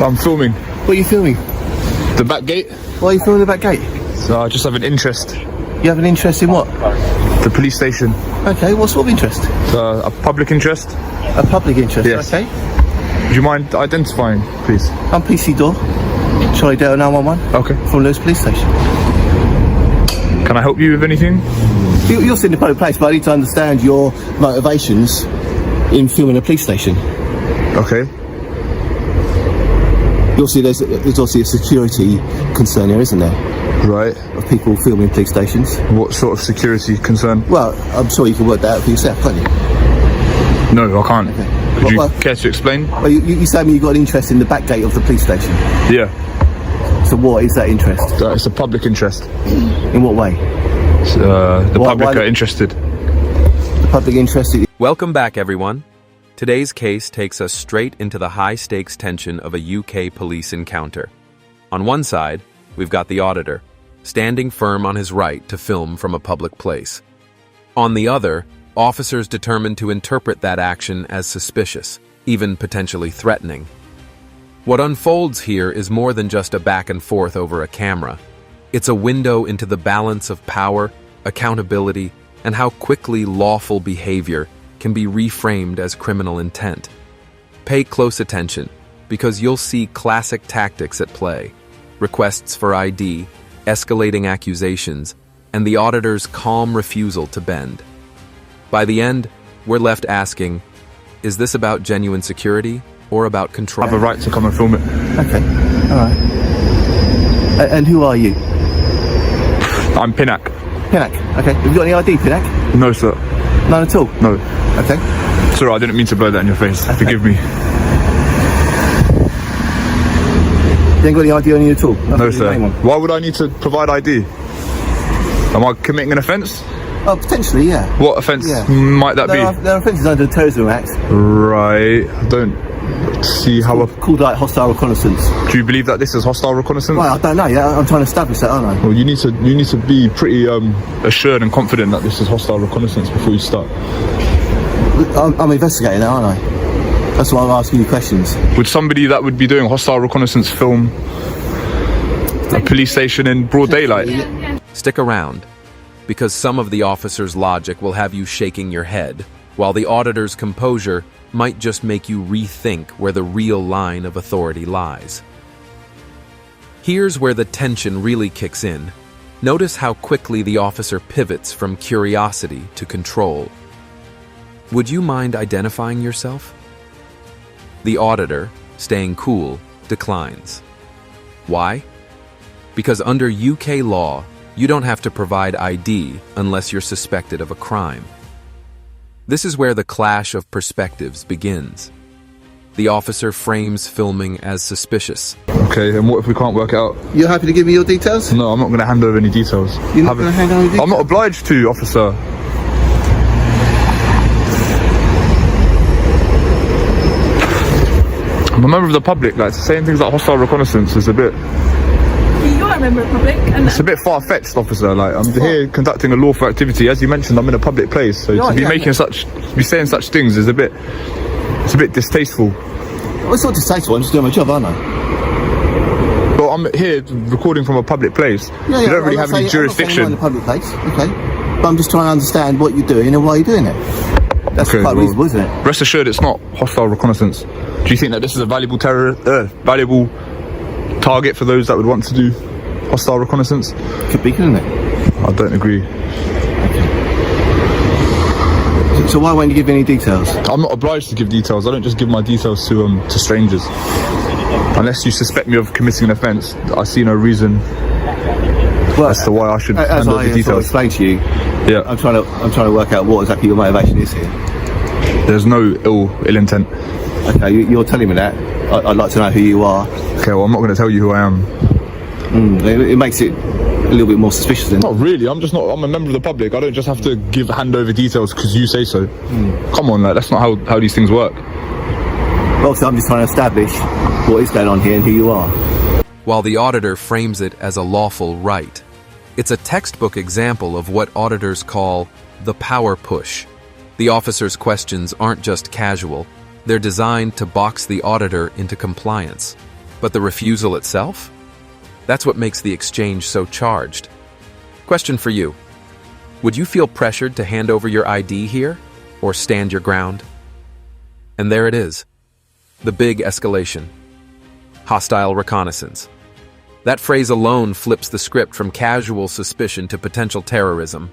I'm filming. What are you filming? The back gate. Why are you filming the back gate? So I just have an interest. You have an interest in what? The police station. Okay, what sort of interest? A public interest. A public interest, Yes. okay. Do you mind identifying, please? I'm PC Door, Charlie Delta 911, Okay. from Lewis Police Station. Can I help you with anything? You're sitting in a public place, but I need to understand your motivations in filming a police station. Okay. You'll see there's obviously a security concern here, isn't there? Right. Of people filming police stations. What sort of security concern? Well, I'm sure you can work that out for yourself, can't you? No, I can't. Okay. Could you Well, care to explain? Well, you say to me you've got an interest in the back gate of the police station. Yeah. So what is that interest? It's a public interest. In what way? The public why- are interested. The public interest. Welcome back, everyone. Today's case takes us straight into the high-stakes tension of a UK police encounter. On one side, we've got the auditor, standing firm on his right to film from a public place. On the other, officers determined to interpret that action as suspicious, even potentially threatening. What unfolds here is more than just a back and forth over a camera. It's a window into the balance of power, accountability, and how quickly lawful behavior can be reframed as criminal intent. Pay close attention, because you'll see classic tactics at play: requests for ID, escalating accusations, and the auditor's calm refusal to bend. By the end, we're left asking, is this about genuine security or about control? I have a right to come and film it. Okay, all right. And who are you? I'm Pinnock. Pinnock. Okay. Have you got any ID, Pinnock? No, sir. None at all? No. Okay. Sorry, I didn't mean to blow that in your face. Forgive me. You ain't got any ID on you at all? No, sir. Why would I need to provide ID? Am I committing an offence? Oh, potentially, yeah. What offence Yeah. might that be? There are offences under the Terrorism Act. Right. I don't see how. Called like hostile reconnaissance. Do you believe that this is hostile reconnaissance? Well, I don't know. Yeah, I'm trying to establish that, aren't I? Well, you need to be pretty assured and confident that this is hostile reconnaissance before you start. I'm investigating that, aren't I? That's why I'm asking you questions. Would somebody that would be doing hostile reconnaissance film a police station in broad daylight? Stick around, because some of the officer's logic will have you shaking your head, while the auditor's composure might just make you rethink where the real line of authority lies. Here's where the tension really kicks in. Notice how quickly the officer pivots from curiosity to control. Would you mind identifying yourself? The auditor, staying cool, declines. Why? Because under UK law, you don't have to provide ID unless you're suspected of a crime. This is where the clash of perspectives begins. The officer frames filming as suspicious. Okay, and what if we can't work it out? You're happy to give me your details? No, I'm not going to hand over any details. You're not going to hand over any details? I'm not obliged to, officer. I'm a member of the public. Like, saying things like hostile reconnaissance is a bit... You are a member of the public, and It's a bit far-fetched, officer. Like, I'm here conducting a lawful activity. As you mentioned, I'm in a public place, so to be saying such things is a bit distasteful. Well, it's not distasteful. I'm just doing my job, aren't I? Well, I'm here recording from a public place. You don't really have any jurisdiction. I'm not saying you're in a public place, okay? But I'm just trying to understand what you're doing and why you're doing it. That's Okay, quite well, reasonable, isn't it? Rest assured, it's not hostile reconnaissance. Do you think that this is a valuable valuable target for those that would want to do hostile reconnaissance? Could be, couldn't it? I don't agree. So why won't you give me any details? I'm not obliged to give details. I don't just give my details to strangers. Unless you suspect me of committing an offence, I see no reason as to why I should hand over As I details. explained to you, Yeah, I'm trying to work out what exactly your motivation is here. there's no ill intent. Okay, you're telling me that. I'd like to know who you are. Okay, well, I'm not going to tell you who I am. It makes it a little bit more suspicious then. Not really. I'm a member of the public. I don't just have to hand over details because you say so. Come on, that's not how these things work. Well, obviously, I'm just trying to establish what is going on here and who you are. While the auditor frames it as a lawful right, it's a textbook example of what auditors call the power push. The officer's questions aren't just casual, they're designed to box the auditor into compliance. But the refusal itself? That's what makes the exchange so charged. Question for you. Would you feel pressured to hand over your ID here, or stand your ground? And there it is. The big escalation. Hostile reconnaissance. That phrase alone flips the script from casual suspicion to potential terrorism.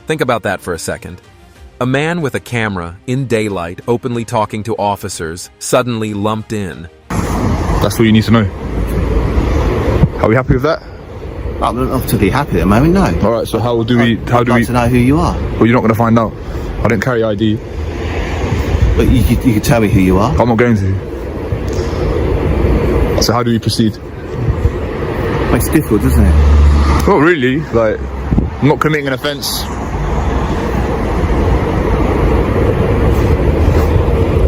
Think about that for a second. A man with a camera, in daylight, openly talking to officers, suddenly lumped in. That's all you need to know. Are we happy with that? I'm not particularly happy at the moment, no. Alright, so how do we... I'd like to know who you are. Well, you're not going to find out. I don't carry ID. But you could tell me who you are. I'm not going to. So how do we proceed? Makes it difficult, doesn't it? Not really. Like, I'm not committing an offence.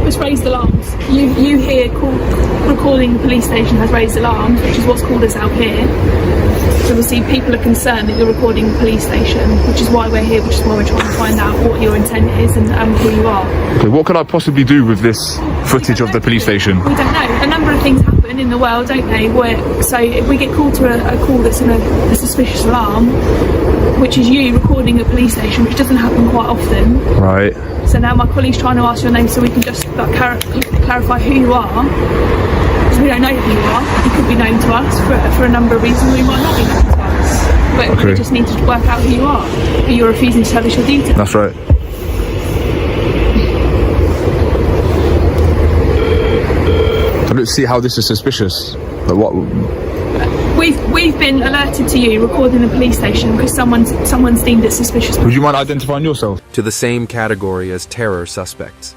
It's raised alarms. You hear recording the police station has raised alarms, which is what's called us out here. So obviously people are concerned that you're recording the police station, which is why we're here, which is why we're trying to find out what your intent is and who you are. Okay, what could I possibly do with this footage of the police station? We don't know. A number of things happen in the world, don't they? So if we get called to a call that's in a suspicious alarm, which is you recording a police station, which doesn't happen quite often. Right. So now my colleague's trying to ask your name so we can just clarify who you are. Because we don't know who you are. You could be known to us for a number of reasons. We might not be known to us. But we just need to work out who you are. But you're refusing to tell us your details. That's right. I don't see how this is suspicious. Like what? We've been alerted to you recording the police station because someone's deemed it suspicious. Would you mind identifying yourself? To the same category as terror suspects.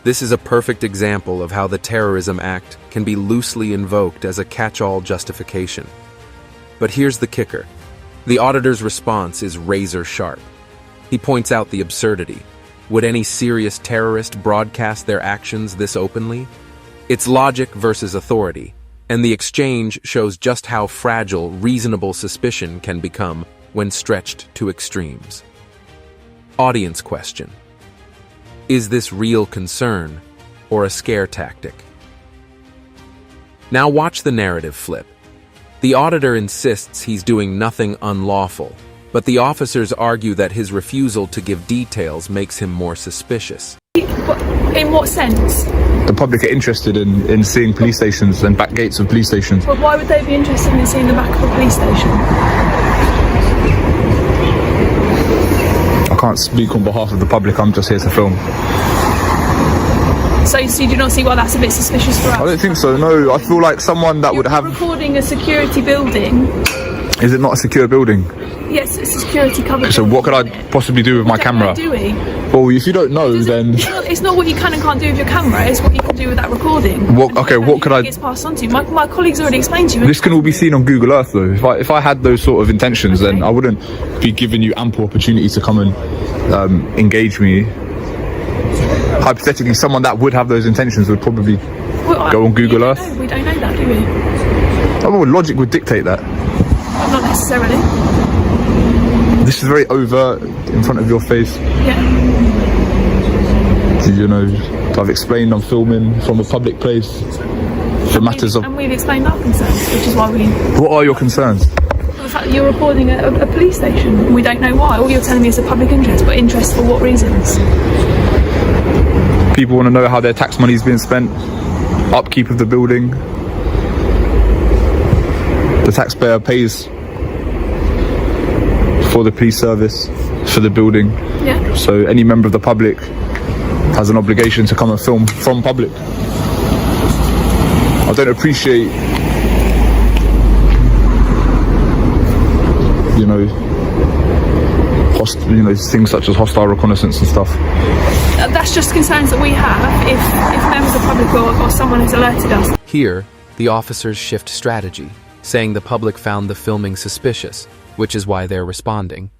This is a perfect example of how the Terrorism Act can be loosely invoked as a catch-all justification. But here's the kicker. The auditor's response is razor sharp. He points out the absurdity. Would any serious terrorist broadcast their actions this openly? It's logic versus authority, and the exchange shows just how fragile reasonable suspicion can become when stretched to extremes. Audience question. Is this real concern or a scare tactic? Now watch the narrative flip. The auditor insists he's doing nothing unlawful, but the officers argue that his refusal to give details makes him more suspicious. In what sense? The public are interested in seeing police stations and back gates of police stations. But why would they be interested in seeing the back of a police station? I can't speak on behalf of the public, I'm just here to film. So you do not see why that's a bit suspicious for us? I don't think so, no. I feel like someone that would have... recording a security building. Is it not a secure building? Yes, it's a security covered. So what could I possibly do with my camera? Do we? Well, if you don't know, then... It's not what you can and can't do with your camera, it's what you can do with that recording. What could I... It's passed on to you. My colleague's already explained to you. This can all be seen on Google Earth, though. If I had those sort of intentions, then I wouldn't be giving you ample opportunity to come and engage me. Hypothetically, someone that would have those intentions would probably go on Google Earth. We don't know that, do we? Oh, well, logic would dictate that. Not necessarily. This is very overt, in front of your face. Yeah. You know, I've explained I'm filming from a public place for matters of... And we've explained our concerns, which is why we... What are your concerns? The fact that you're recording a police station. We don't know why. All you're telling me is a public interest, but interest for what reasons? People want to know how their tax money is being spent, upkeep of the building. The taxpayer pays for the police service, for the building. Yeah. So any member of the public has an obligation to come and film from public. I don't appreciate, you know, things such as hostile reconnaissance and stuff. That's just concerns that we have if members of the public or someone has alerted us. Here, the officers shift strategy, saying the public found the filming suspicious, which is why they're responding.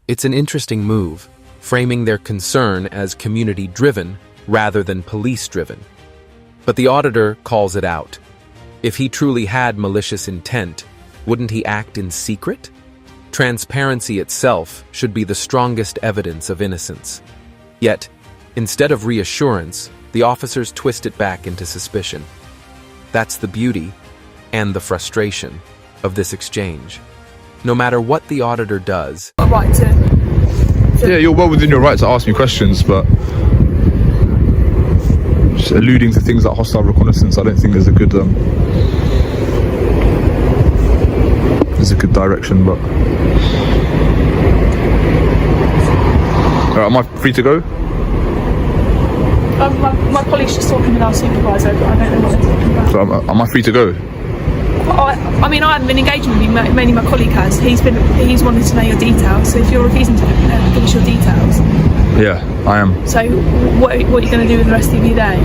It's an interesting move, framing their concern as community-driven rather than police-driven. But the auditor calls it out. If he truly had malicious intent, wouldn't he act in secret? Transparency itself should be the strongest evidence of innocence. Yet, instead of reassurance, the officers twist it back into suspicion. That's the beauty. and the frustration of this exchange. No matter what the auditor does, Got a right to Yeah, you're well within your right to ask me questions, but just alluding to things like hostile reconnaissance, I don't think is a good direction. But alright, am I free to go? my colleague's just talking with our supervisor, but I don't know what they're talking about. So am I free to go? I mean, I haven't been engaging with you, mainly my colleague has. He's wanted to know your details, so if you're refusing to give us your details. Yeah, I am. So what are you going to do with the rest of your day?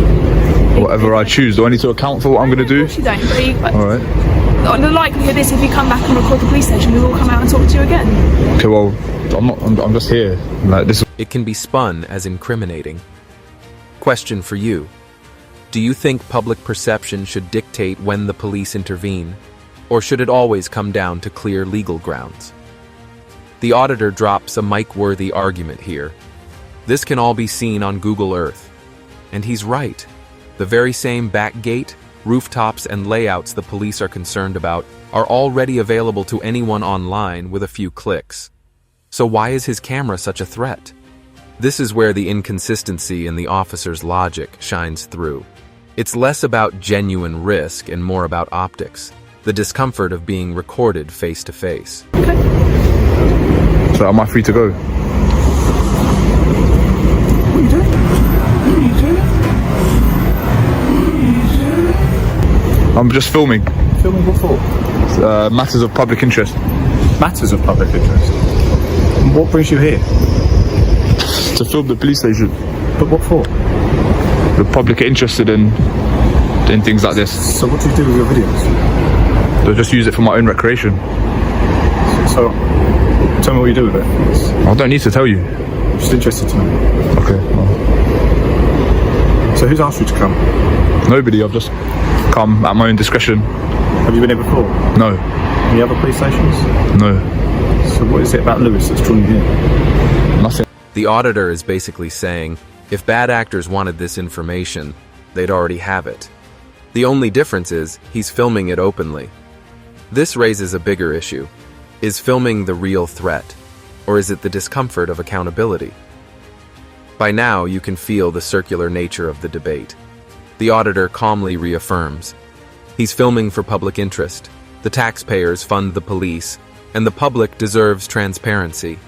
Whatever I choose. Do I need to account for what I'm going to do? Of course you don't, but Alright. the likelihood is if you come back and record the police station, we will come out and talk to you again. Okay, well, I'm just here. Like, this. it can be spun as incriminating. Question for you. Do you think public perception should dictate when the police intervene, or should it always come down to clear legal grounds? The auditor drops a mic-worthy argument here. This can all be seen on Google Earth. And he's right. The very same back gate, rooftops, and layouts the police are concerned about are already available to anyone online with a few clicks. So why is his camera such a threat? This is where the inconsistency in the officer's logic shines through. It's less about genuine risk and more about optics, the discomfort of being recorded face to face. So am I free to go? What are you doing? What are you doing? I'm just filming. Filming what for? Matters of public interest. Matters of public interest. And what brings you here? To film the police station. But what for? The public are interested in things like this. So what do you do with your videos? They'll just use it for my own recreation. So, tell me what you do with it. I don't need to tell you. I'm just interested to know. Okay. Well, So who's asked you to come? nobody. I've just come at my own discretion. Have you been here before? No. Any other police stations? No. So what is it about Lewis that's drawn you here? Nothing. The auditor is basically saying, if bad actors wanted this information, they'd already have it. The only difference is he's filming it openly. This raises a bigger issue. Is filming the real threat, or is it the discomfort of accountability? By now, you can feel the circular nature of the debate. The auditor calmly reaffirms. He's filming for public interest. The taxpayers fund the police, and the public deserves transparency.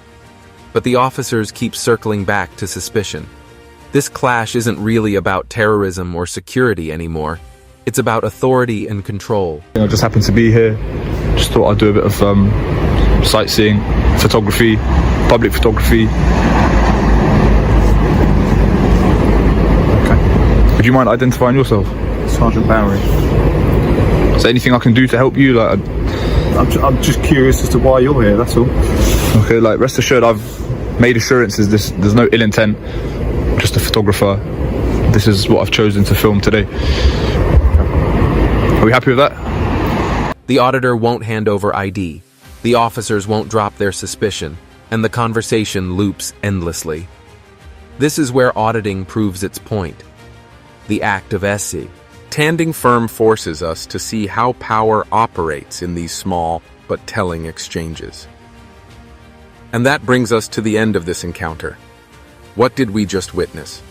But the officers keep circling back to suspicion. This clash isn't really about terrorism or security anymore. It's about authority and control. I just happened to be here. Just thought I'd do a bit of sightseeing, photography, public photography. Okay. Would you mind identifying yourself? Sergeant Bowery. Is there anything I can do to help you? Like, I'm just curious as to why you're here, that's all. okay, like rest assured, I've made assurances. There's no ill intent. Just a photographer. This is what I've chosen to film today. Are we happy with that? The auditor won't hand over ID. The officers won't drop their suspicion, and the conversation loops endlessly. This is where auditing proves its point. The act of SC. Standing firm forces us to see how power operates in these small but telling exchanges. And that brings us to the end of this encounter. What did we just witness?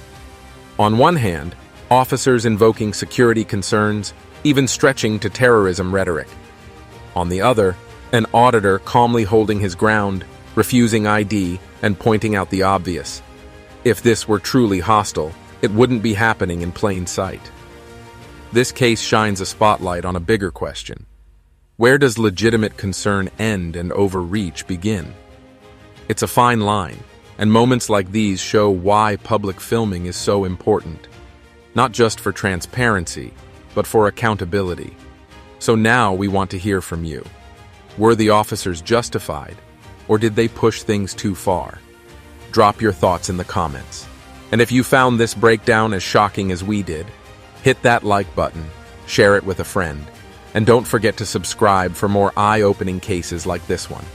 On one hand, officers invoking security concerns, even stretching to terrorism rhetoric. On the other, an auditor calmly holding his ground, refusing ID, and pointing out the obvious. If this were truly hostile, it wouldn't be happening in plain sight. This case shines a spotlight on a bigger question. Where does legitimate concern end and overreach begin? It's a fine line, and moments like these show why public filming is so important. Not just for transparency, but for accountability. So now we want to hear from you. Were the officers justified, or did they push things too far? Drop your thoughts in the comments. And if you found this breakdown as shocking as we did, hit that like button, share it with a friend, and don't forget to subscribe for more eye-opening cases like this one.